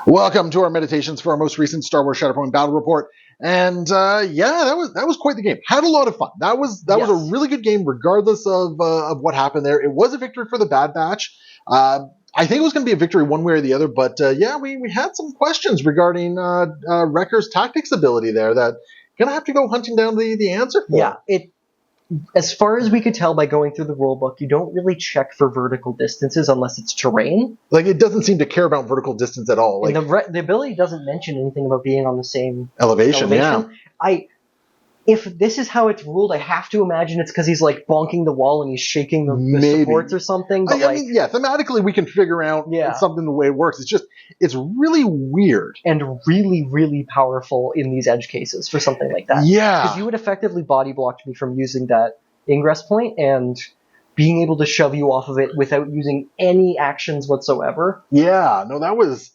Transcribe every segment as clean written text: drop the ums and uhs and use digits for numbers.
Welcome to our meditations for our most recent Star Wars Shatterpoint battle report. And yeah, that was quite the game. Had a lot of fun. That was a really good game, regardless of what happened there. It was a victory for the Bad Batch. I think it was going to be a victory one way or the other, but yeah, we had some questions regarding Wrecker's tactics ability there that gonna have to go hunting down the answer for. Yeah, as far as we could tell by going through the rulebook, you don't really check for vertical distances unless it's terrain. Like, it doesn't seem to care about vertical distance at all. Like, and the ability doesn't mention anything about being on the same elevation. Yeah. If this is how it's ruled, I have to imagine it's because he's like bonking the wall and he's shaking the supports or something. But I mean, yeah, thematically we can figure out something the way it works. It's really weird. And really, really powerful in these edge cases for something like that. Yeah. Because you would effectively body blocked me from using that ingress point and being able to shove you off of it without using any actions whatsoever. Yeah, no, that was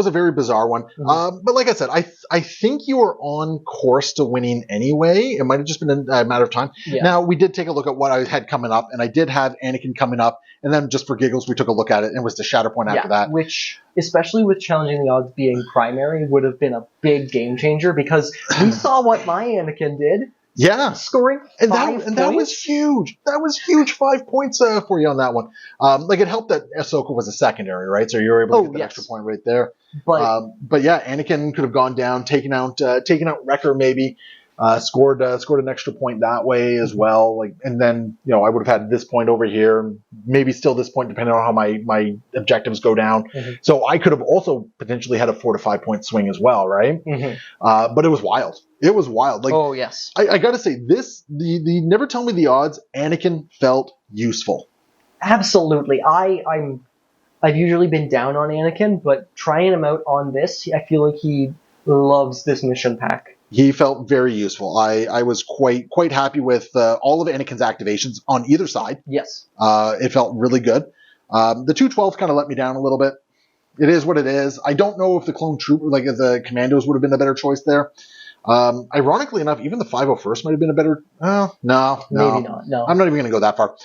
a very bizarre one. Mm-hmm. But like I said, I think you were on course to winning anyway. It might have just been a matter of time. Yeah. Now, we did take a look at what I had coming up, and I did have Anakin coming up, and then just for giggles, we took a look at it, and it was the Shatterpoint after that. Which, especially with challenging the odds being primary, would have been a big game changer, because we saw what my Anakin did. Yeah. Scoring five points. That was huge. That was huge. 5 points for you on that one. Like, it helped that Ahsoka was a secondary, right? So you were able to get the extra point right there. But yeah, Anakin could have gone down, taken out Wrecker maybe, scored an extra point that way as well. Like, and then I would have had this point over here, maybe still this point depending on how my objectives go down. Mm-hmm. So I could have also potentially had a 4 to 5 point swing as well, right? Mm-hmm. But it was wild. It was wild. Like, oh yes, I got to say this. The never tell me the odds. Anakin felt useful. Absolutely. I've usually been down on Anakin, but trying him out on this, I feel like he loves this mission pack. He felt very useful. I was quite happy with all of Anakin's activations on either side. Yes. It felt really good. The 212 kind of let me down a little bit. It is what it is. I don't know if the clone trooper, like the commandos, would have been a better choice there. Ironically enough, even the 501st might have been a better. No, maybe not. No, I'm not even going to go that far.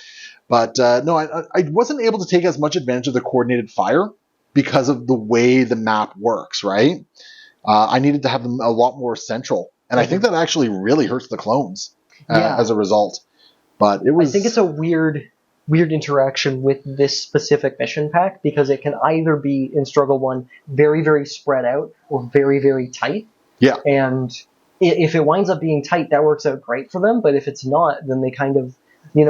But no, I wasn't able to take as much advantage of the coordinated fire because of the way the map works, right? I needed to have them a lot more central, and I think that actually really hurts the clones as a result. But it was. I think it's a weird interaction with this specific mission pack, because it can either be in Struggle 1 very, very spread out or very, very tight. Yeah. And if it winds up being tight, that works out great for them. But if it's not, then they kind of,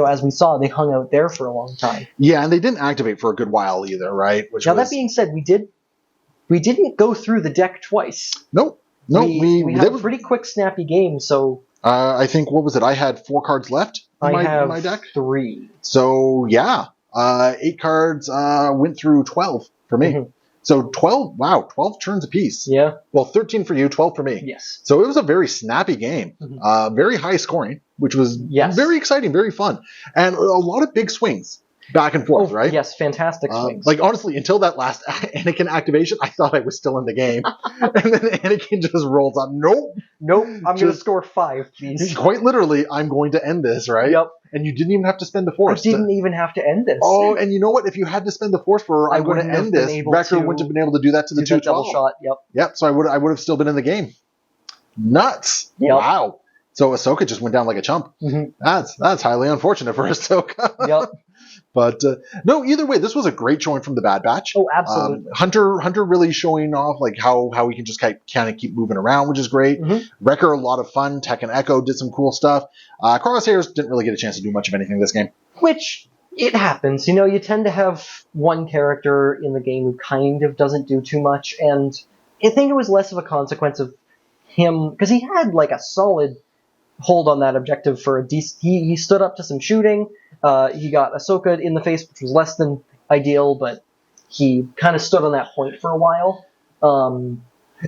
as we saw, they hung out there for a long time. Yeah, and they didn't activate for a good while either, right? That being said, we didn't go through the deck twice. Nope. We had a pretty quick, snappy game, so... I think, what was it? I had 4 cards left in my deck? 3. So, yeah. 8 cards went through 12 for me. Mm-hmm. So 12 turns apiece. Yeah. Well, 13 for you, 12 for me. Yes. So it was a very snappy game. Mm-hmm. Very high scoring, which was very exciting, very fun. And a lot of big swings back and forth, right? Yes, fantastic swings. Like, honestly, until that last Anakin activation, I thought I was still in the game. And then Anakin just rolls up. Nope, I'm going to score 5, please. Quite literally, I'm going to end this, right? Yep. And you didn't even have to spend the force. I didn't even have to end this. Oh, and you know what? If you had to spend the force for I'm going to end this, Wrecker wouldn't have been able to do that to the 212. Double shot, Yep, so I would have still been in the game. Nuts. Yep. Wow. So Ahsoka just went down like a chump. Mm-hmm. That's highly unfortunate for Ahsoka. Yep. But no, either way, this was a great showing from the Bad Batch. Oh, absolutely. Hunter really showing off like how we can just kind of keep moving around, which is great. Mm-hmm. Wrecker, a lot of fun. Tech and Echo did some cool stuff. Crosshairs didn't really get a chance to do much of anything this game. Which, it happens. You tend to have one character in the game who kind of doesn't do too much, and I think it was less of a consequence of him, because he had like a solid hold on that objective for a decent... He stood up to some shooting. He got Ahsoka in the face, which was less than ideal, but he kind of stood on that point for a while.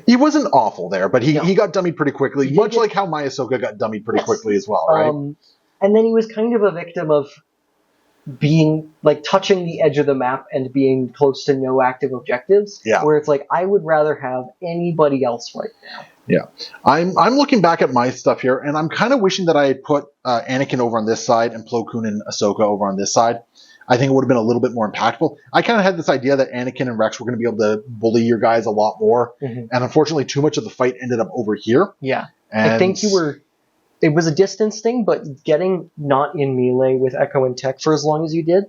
He wasn't awful there, but he got dummied pretty quickly, much like how my Ahsoka got dummied pretty quickly as well, right? And then he was kind of a victim of being, like, touching the edge of the map and being close to no active objectives, where it's like, I would rather have anybody else right now. Yeah, I'm looking back at my stuff here, and I'm kind of wishing that I had put Anakin over on this side and Plo Koon and Ahsoka over on this side. I think it would have been a little bit more impactful. I kind of had this idea that Anakin and Rex were going to be able to bully your guys a lot more, and unfortunately, too much of the fight ended up over here. Yeah, and I think it was a distance thing, but getting not in melee with Echo and Tech for as long as you did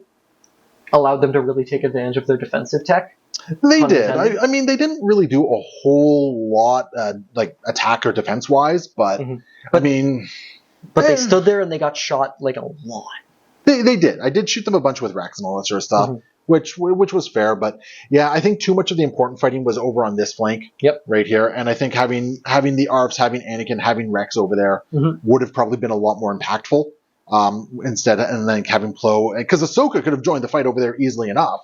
allowed them to really take advantage of their defensive tech. They did. I mean, they didn't really do a whole lot, like attack or defense wise, but I mean, but they stood there and they got shot like a lot. They did. I did shoot them a bunch with Rex and all that sort of stuff, which was fair. But yeah, I think too much of the important fighting was over on this flank, right here. And I think having the ARFs, having Anakin, having Rex over there would have probably been a lot more impactful. Instead, and then having Plo, because Ahsoka could have joined the fight over there easily enough.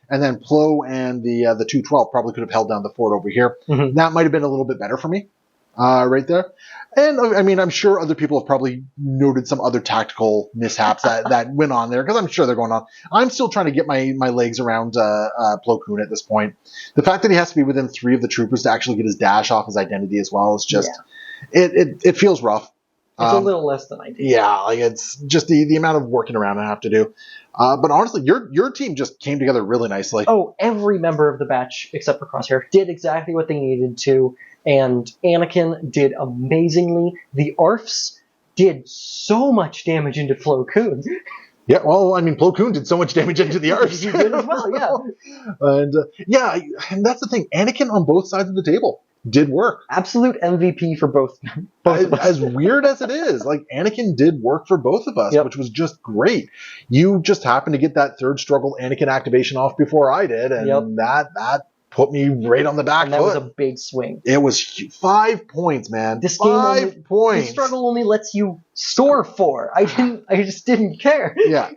And then Plo and the 212 probably could have held down the fort over here. That might have been a little bit better for me. Right there. And I mean, I'm sure other people have probably noted some other tactical mishaps that went on there, because I'm sure they're going on. I'm still trying to get my legs around Plo Koon at this point. The fact that he has to be within 3 of the troopers to actually get his dash off his identity as well is just, it feels rough. It's a little less than ideal. Yeah, like it's just the amount of working around I have to do. But honestly, your team just came together really nicely. Oh, every member of the batch, except for Crosshair, did exactly what they needed to. And Anakin did amazingly. The ARFs did so much damage into Plo Koon. Yeah, well, I mean, Plo Koon did so much damage into the ARFs. He did as well, yeah. And that's the thing. Anakin on both sides of the table did work. Absolute MVP for both of us. As weird as it is, like Anakin did work for both of us, which was just great. You just happened to get that third struggle Anakin activation off before I did, and that put me right on the back and that foot. Was a big swing. It was 5 points, man. This 5 points. The struggle only lets you store 4. I just didn't care. Yeah.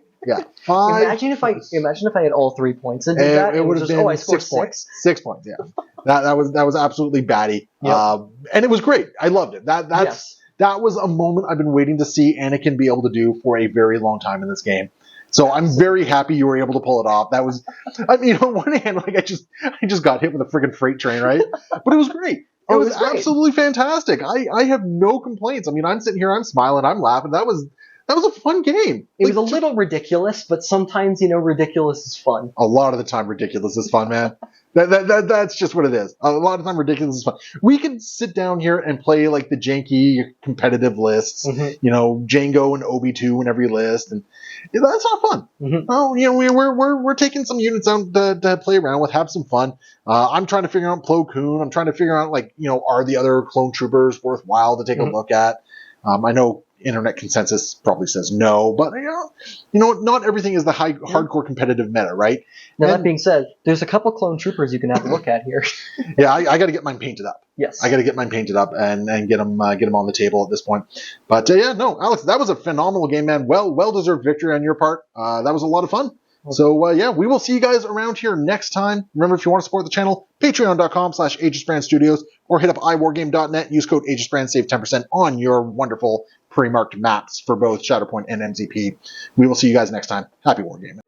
5. Imagine if I had all 3 points and did that. It would have been I scored 6 points. 6 points. Yeah. that was absolutely batty. And it was great. I loved it. That was a moment I've been waiting to see Anakin be able to do for a very long time in this game. So I'm very happy you were able to pull it off. That was, I mean, on one hand, like I just got hit with a friggin' freight train, right? But it was great. It was absolutely fantastic. I have no complaints. I mean, I'm sitting here, I'm smiling, I'm laughing. That was a fun game. It was a little ridiculous, but sometimes, ridiculous is fun. A lot of the time, ridiculous is fun, man. That's just what it is. A lot of the time, ridiculous is fun. We can sit down here and play like the janky competitive lists, Django and Obi-2 in every list, and that's not fun. Well, we're taking some units out to play around with, have some fun. I'm trying to figure out Plo Koon. I'm trying to figure out are the other clone troopers worthwhile to take a look at? I know internet consensus probably says no, but not everything is the hardcore competitive meta, right? Now, that being said, there's a couple clone troopers you can have a look at here. Yeah, I got to get mine painted up. Yes, I got to get mine painted up and get them on the table at this point. But Alex, that was a phenomenal game, man. Well deserved victory on your part. That was a lot of fun. So we will see you guys around here next time. Remember, if you want to support the channel, patreon.com/AegisBrandStudios, or hit up iwargame.net, use code AegisBrand, save 10% on your wonderful pre-marked maps for both Shatterpoint and MZP. We will see you guys next time. Happy wargaming.